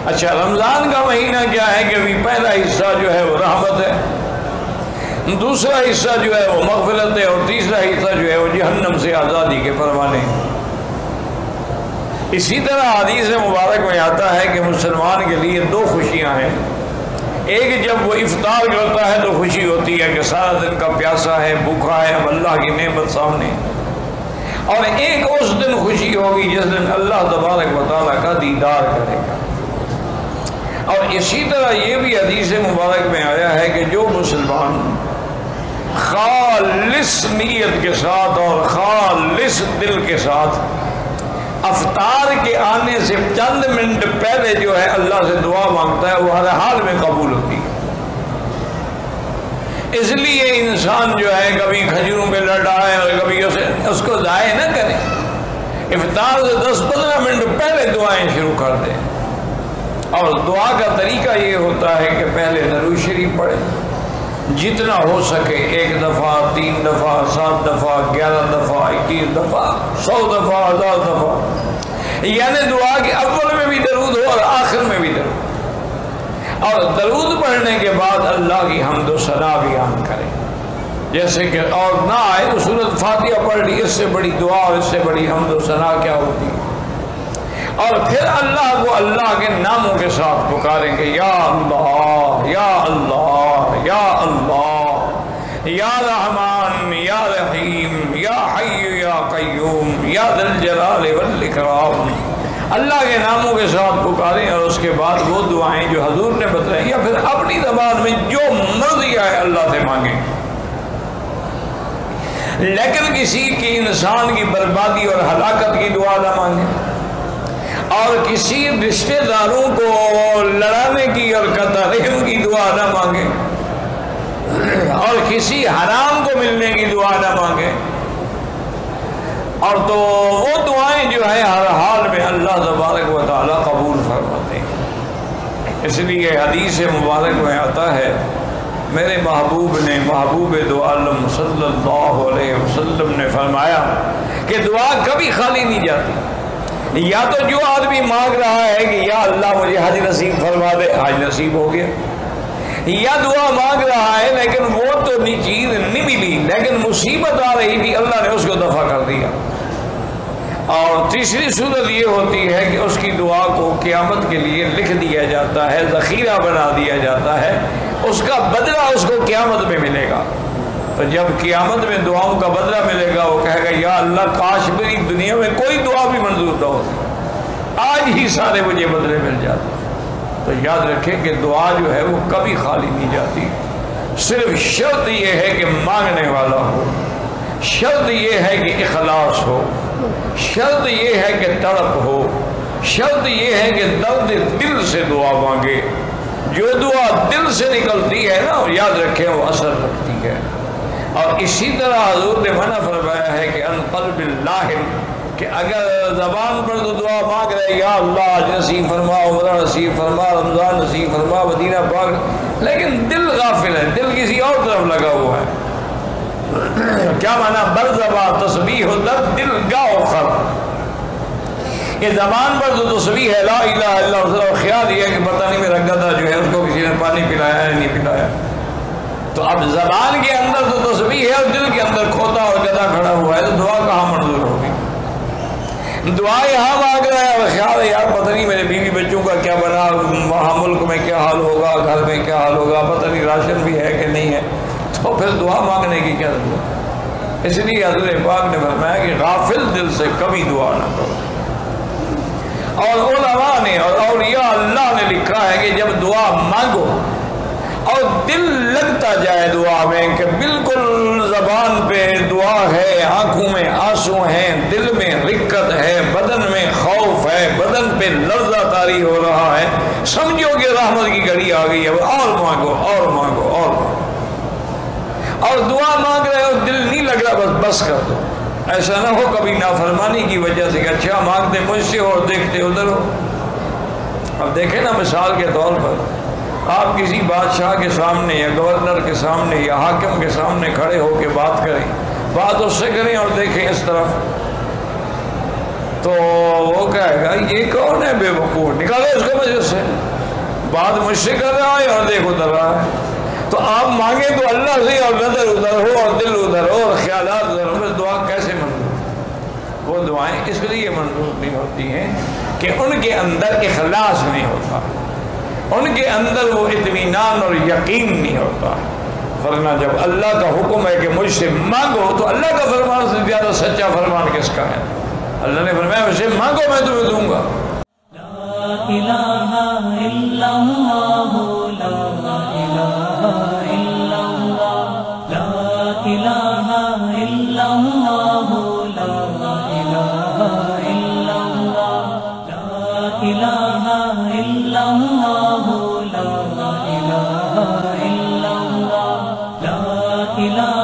اچھا رمضان کا مہینہ کیا ہے کہ ابھی پہلا حصہ جو ہے وہ رحمت ہے، دوسرا حصہ جو ہے وہ مغفرت ہے، اور تیسرا حصہ جو ہے وہ جہنم سے آزادی کے پروانے۔ اسی طرح حدیث مبارک میں آتا ہے کہ مسلمان کے لیے دو خوشیاں ہیں، ایک جب وہ افطار کرتا ہے تو خوشی ہوتی ہے کہ سارا دن کا پیاسا ہے، بھوکا ہے، اب اللہ کی نعمت سامنے، اور ایک اس دن خوشی ہوگی جس دن اللہ تبارک و تعالیٰ کا دیدار کرے گا۔ اور اسی طرح یہ بھی حدیث مبارک میں آیا ہے کہ جو مسلمان خالص نیت کے ساتھ اور خالص دل کے ساتھ افطار کے آنے سے چند منٹ پہلے جو ہے اللہ سے دعا مانگتا ہے وہ ہر حال میں قبول ہوتی ہے۔ اس لیے انسان جو ہے کبھی کھجوروں پہ لٹائے اور کبھی اس کو ضائع نہ کرے، افطار سے 10-15 منٹ پہلے دعائیں شروع کر دیں۔ اور دعا کا طریقہ یہ ہوتا ہے کہ پہلے درود شریف پڑھیں، جتنا ہو سکے 1 دفعہ، 3 دفعہ، 7 دفعہ، 11 دفعہ، 21 دفعہ، 100 دفعہ، 1000 دفعہ، یعنی دعا کے اول میں بھی درود ہو اور آخر میں بھی درود، اور درود پڑھنے کے بعد اللہ کی حمد و ثنا بیان کریں، جیسے کہ اور نہ آئے تو سورۃ فاتحہ پڑھ لی، اس سے بڑی دعا اور اس سے بڑی حمد و ثنا کیا ہوتی ہے۔ اور پھر اللہ کو اللہ کے ناموں کے ساتھ پکاریں گے، یا اللہ یا اللہ یا اللہ یا رحمان یا رحیم یا حی یا قیوم یا ذی الجلال والاکرام، اللہ کے ناموں کے ساتھ پکاریں، اور اس کے بعد وہ دعائیں جو حضور نے بتائیں یا پھر اپنی زبان میں جو مرضی آئے اللہ سے مانگیں، لیکن کسی کی انسان کی بربادی اور ہلاکت کی دعا نہ مانگیں، اور کسی رشتہ داروں کو لڑانے کی اور قطع رحم کی دعا نہ مانگیں، اور کسی حرام کو ملنے کی دعا نہ مانگیں، اور تو وہ دعائیں جو ہے ہر حال میں اللہ تبارک و تعالیٰ قبول فرماتے ہیں۔ اس لیے حدیث مبارک میں آتا ہے میرے محبوب نے، محبوب دو عالم صلی اللہ علیہ وسلم نے فرمایا کہ دعا کبھی خالی نہیں جاتی۔ یا تو جو آدمی مانگ رہا ہے کہ یا اللہ مجھے حج نصیب فرما دے، حج نصیب ہو گیا، یا دعا مانگ رہا ہے لیکن وہ تو چیز نہیں ملی، لیکن مصیبت آ رہی تھی اللہ نے اس کو دفع کر دیا۔ اور تیسری صورت یہ ہوتی ہے کہ اس کی دعا کو قیامت کے لیے لکھ دیا جاتا ہے، ذخیرہ بنا دیا جاتا ہے، اس کا بدلہ اس کو قیامت میں ملے گا۔ تو جب قیامت میں دعاؤں کا بدلہ ملے گا وہ کہے گا یا اللہ کاش میری دنیا میں کوئی دعا بھی منظور نہ ہوتی، آج ہی سارے مجھے بدلے مل جاتے۔ تو یاد رکھیں کہ دعا جو ہے وہ کبھی خالی نہیں جاتی، صرف شرط یہ ہے کہ مانگنے والا ہو، شرط یہ ہے کہ اخلاص ہو، شرط یہ ہے کہ تڑپ ہو، شرط یہ ہے کہ درد دل سے دعا مانگے۔ جو دعا دل سے نکلتی ہے نا یاد رکھیں وہ اثر رکھتی ہے۔ اور اسی طرح حضور نے منع فرمایا ہے کہ ان قلب اللہ، کہ اگر زبان پر تو دعا مانگ رہے یا اللہ حج نصیب فرما، عمرہ نصیب فرما، رمضان نصیب فرما، مدینہ پاک، لیکن دل غافل ہے، دل کسی اور طرف لگا ہوا ہے۔ کیا معنی؟ بر زبان تسبیح و در دل گاہ خر، کہ زبان پر تو تسبیح ہے لا الہ الا اللہ، اور خیال یہ ہے کہ پتہ نہیں میرا گدھا جو ہے اس کو کسی نے پانی پلایا ہے نہیں پلایا۔ تو اب زبان کے اندر تو تسبیح ہے اور دل کے اندر کھوتا اور گدھا کھڑا ہوا ہے، تو دعا کہاں منظور ہوگی؟ دعا یہاں مانگ رہا ہے اور خیال ہے یار پتہ نہیں میرے بیوی بچوں کا کیا بنا، وہاں ملک میں کیا حال ہوگا، گھر میں کیا حال ہوگا، پتہ نہیں راشن بھی ہے کہ نہیں ہے، تو پھر دعا مانگنے کی کیا ضرورت؟ اس لیے حضور پاک نے فرمایا کہ غافل دل سے کبھی دعا نہ کرو۔ اور علماء نے اور اولیاء اللہ نے لکھا ہے کہ جب دعا مانگو اور دل لگتا جائے دعا میں کہ بالکل زبان پہ دعا ہے، آنکھوں میں آنسو ہیں، دل میں رقت ہے، بدن میں خوف ہے، بدن پہ لرزہ طاری ہو رہا ہے، سمجھو کہ رحمت کی گھڑی آ گئی ہے، اور مانگو اور مانگو اور دعا مانگ رہے ہو دل نہیں لگ رہا بس کر دو۔ ایسا نہ ہو کبھی نافرمانی کی وجہ سے کہ اچھا مانگتے مجھ سے ہو اور دیکھتے ادھر ہو۔ اب دیکھیں نا مثال کے طور پر آپ کسی بادشاہ کے سامنے یا گورنر کے سامنے یا حاکم کے سامنے کھڑے ہو کے بات کریں، بات اس سے کریں اور دیکھیں اس طرف، تو وہ کہے گا یہ کون ہے بے وقوف، نکالو اس کو مجلس سے۔ بات مجھ سے کر رہا ہے اور دیکھ ادھر رہا ہے. تو آپ مانگیں تو اللہ سے اور نظر ادھر ہو اور دل ادھر ہو اور خیالات ادھر ہو. بس دعا کیسے منظور؟ وہ دعائیں اس لیے منظور نہیں ہوتی ہیں کہ ان کے اندر اخلاص نہیں ہوتا، ان کے اندر وہ اطمینان اور یقین نہیں ہوتا. ورنہ جب اللہ کا حکم ہے کہ مجھ سے مانگو تو اللہ کا فرمان سے زیادہ سچا فرمان کس کا ہے؟ اللہ نے فرمایا مجھ سے مانگو میں تمہیں دوں گا. لا الہ الا اللہ لا الہ الا اللہ لا الہ الا اللہ لا الہ الا اللہ لا الہ الا اللہ لا الہ الا اللہ لا الہ